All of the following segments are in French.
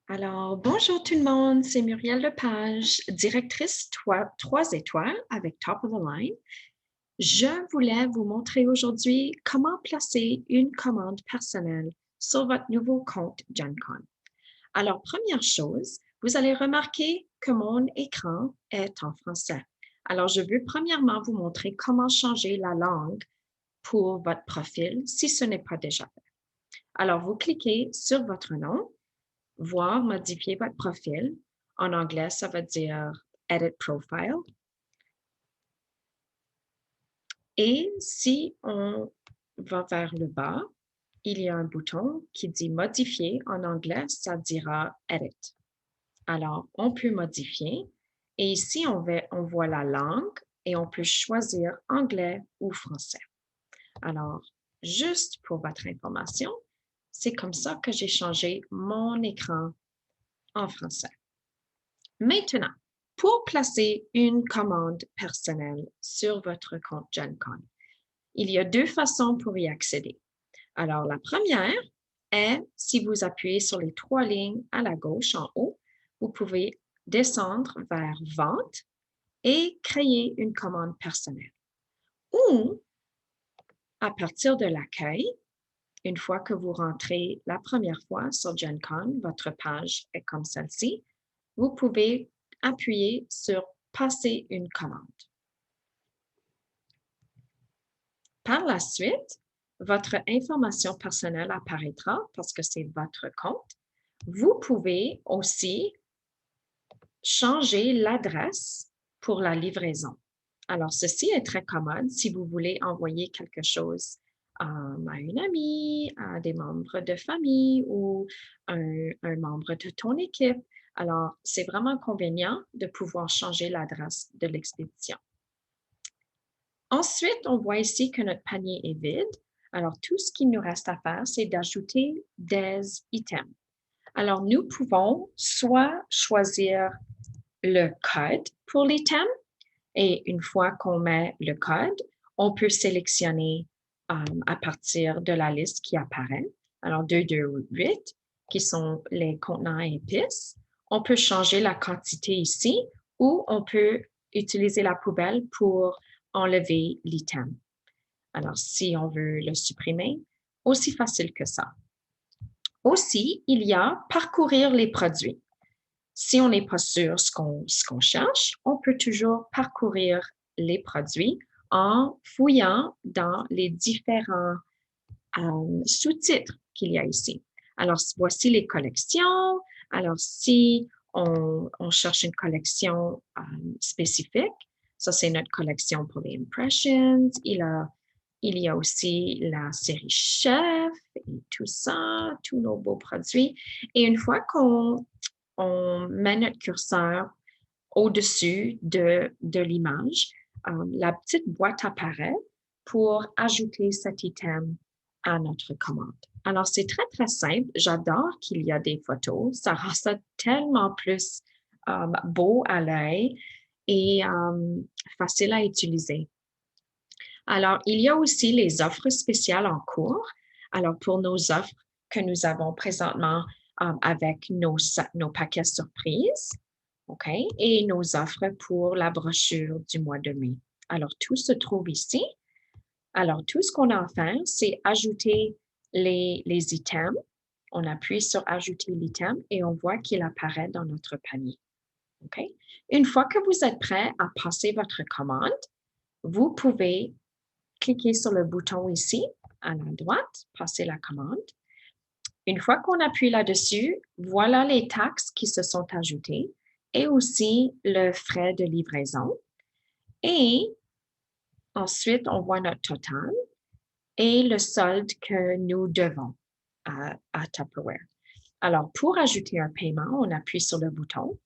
Alors, bonjour tout le monde, c'est Muriel Lepage, directrice 3 étoiles avec Top of the Line. Je voulais vous montrer aujourd'hui comment placer une commande personnelle sur votre nouveau compte GenCon. Alors, première chose, vous allez remarquer que mon écran est en français. Alors, je veux premièrement vous montrer comment changer la langue pour votre profil si ce n'est pas déjà fait. Alors, vous cliquez sur votre nom, voir modifier votre profil. En anglais, ça veut dire Edit Profile. Et si on va vers le bas, il y a un bouton qui dit Modifier. En anglais, ça dira Edit. Alors, on peut modifier. Et ici, on voit la langue et on peut choisir anglais ou français. Alors, juste pour votre information, c'est comme ça que j'ai changé mon écran en français. Maintenant, pour placer une commande personnelle sur votre compte GenCon, il y a deux façons pour y accéder. Alors, la première est si vous appuyez sur les trois lignes à la gauche en haut, vous pouvez descendre vers Vente et créer une commande personnelle. Ou, à partir de l'accueil, une fois que vous rentrez la première fois sur GenCon, votre page est comme celle-ci, vous pouvez appuyer sur Passer une commande. Par la suite, votre information personnelle apparaîtra parce que c'est votre compte. Vous pouvez aussi changer l'adresse pour la livraison. Alors, ceci est très commode si vous voulez envoyer quelque chose à une amie, à des membres de famille ou un membre de ton équipe. Alors, c'est vraiment convenient de pouvoir changer l'adresse de l'expédition. Ensuite, on voit ici que notre panier est vide. Alors, tout ce qu'il nous reste à faire, c'est d'ajouter des items. Alors, nous pouvons soit choisir le code pour l'item et une fois qu'on met le code, on peut sélectionner à partir de la liste qui apparaît. Alors, 228, qui sont les contenants à épices. On peut changer la quantité ici ou on peut utiliser la poubelle pour enlever l'item. Alors, si on veut le supprimer, aussi facile que ça. Aussi, il y a parcourir les produits. Si on n'est pas sûr ce qu'on cherche, on peut toujours parcourir les produits en fouillant dans les différents sous-titres qu'il y a ici. Alors, voici les collections. Alors, si on cherche une collection spécifique, ça, c'est notre collection pour les impressions. Il y a aussi la série Chef et tout ça, tous nos beaux produits. Et une fois qu'on met notre curseur au-dessus de l'image, la petite boîte apparaît pour ajouter cet item à notre commande. Alors, c'est très, très simple. J'adore qu'il y a des photos. Ça rend ça tellement plus beau à l'œil et facile à utiliser. Alors, il y a aussi les offres spéciales en cours. Alors, pour nos offres que nous avons présentement avec nos paquets surprises, OK, et nos offres pour la brochure du mois de mai. Alors, tout se trouve ici. Alors, tout ce qu'on a à faire, c'est ajouter les items. On appuie sur Ajouter l'item et on voit qu'il apparaît dans notre panier. OK? Une fois que vous êtes prêt à passer votre commande, vous pouvez cliquer sur le bouton ici, à la droite, Passer la commande. Une fois qu'on appuie là-dessus, voilà les taxes qui se sont ajoutées et aussi le frais de livraison. Et ensuite, on voit notre total et le solde que nous devons à Tupperware. Alors, pour ajouter un paiement, on appuie sur le bouton.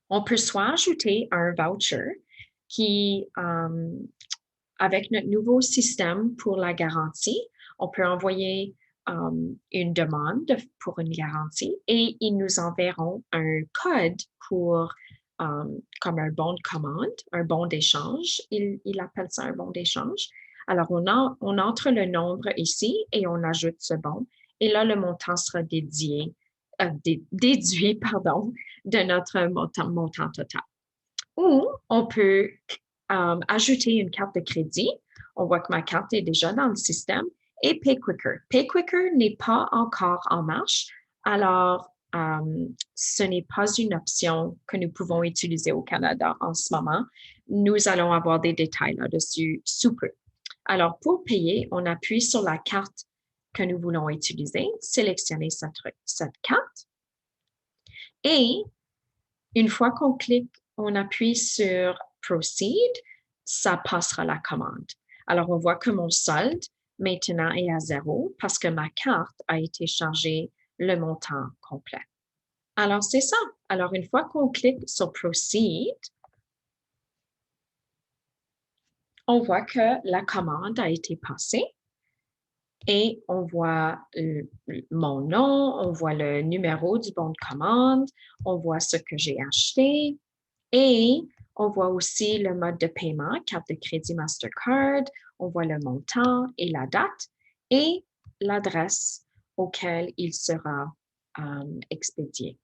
On peut soit ajouter un voucher qui, avec notre nouveau système pour la garantie, on peut envoyer une demande pour une garantie et ils nous enverront un code pour comme un bon de commande, un bon d'échange. Il appelle ça un bon d'échange. Alors, on entre le nombre ici et on ajoute ce bon. Et là, le montant sera dédié déduit, pardon, de notre montant total. Ou on peut ajouter une carte de crédit. On voit que ma carte est déjà dans le système. Et PayQuicker. PayQuicker n'est pas encore en marche, alors ce n'est pas une option que nous pouvons utiliser au Canada en ce moment. Nous allons avoir des détails là-dessus sous peu. Alors, pour payer, on appuie sur la carte que nous voulons utiliser, sélectionner cette carte. Et une fois qu'on clique, on appuie sur Proceed, ça passera la commande. Alors, on voit que mon solde maintenant est à 0 parce que ma carte a été chargée le montant complet. Alors, c'est ça. Alors, une fois qu'on clique sur Proceed, on voit que la commande a été passée et on voit mon nom, on voit le numéro du bon de commande, on voit ce que j'ai acheté et on voit aussi le mode de paiement, carte de crédit Mastercard, on voit le montant et la date et l'adresse auquel il sera expédié.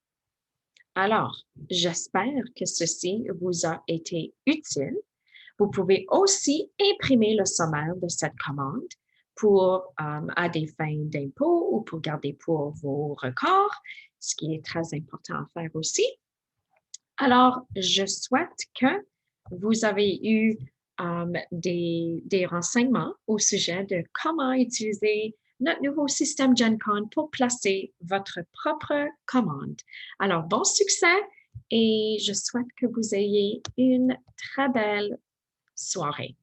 Alors, j'espère que ceci vous a été utile. Vous pouvez aussi imprimer le sommaire de cette commande à des fins d'impôt ou pour garder pour vos records, ce qui est très important à faire aussi. Alors, je souhaite que vous avez eu des renseignements au sujet de comment utiliser notre nouveau système GenCon pour placer votre propre commande. Alors, bon succès et je souhaite que vous ayez une très belle soirée.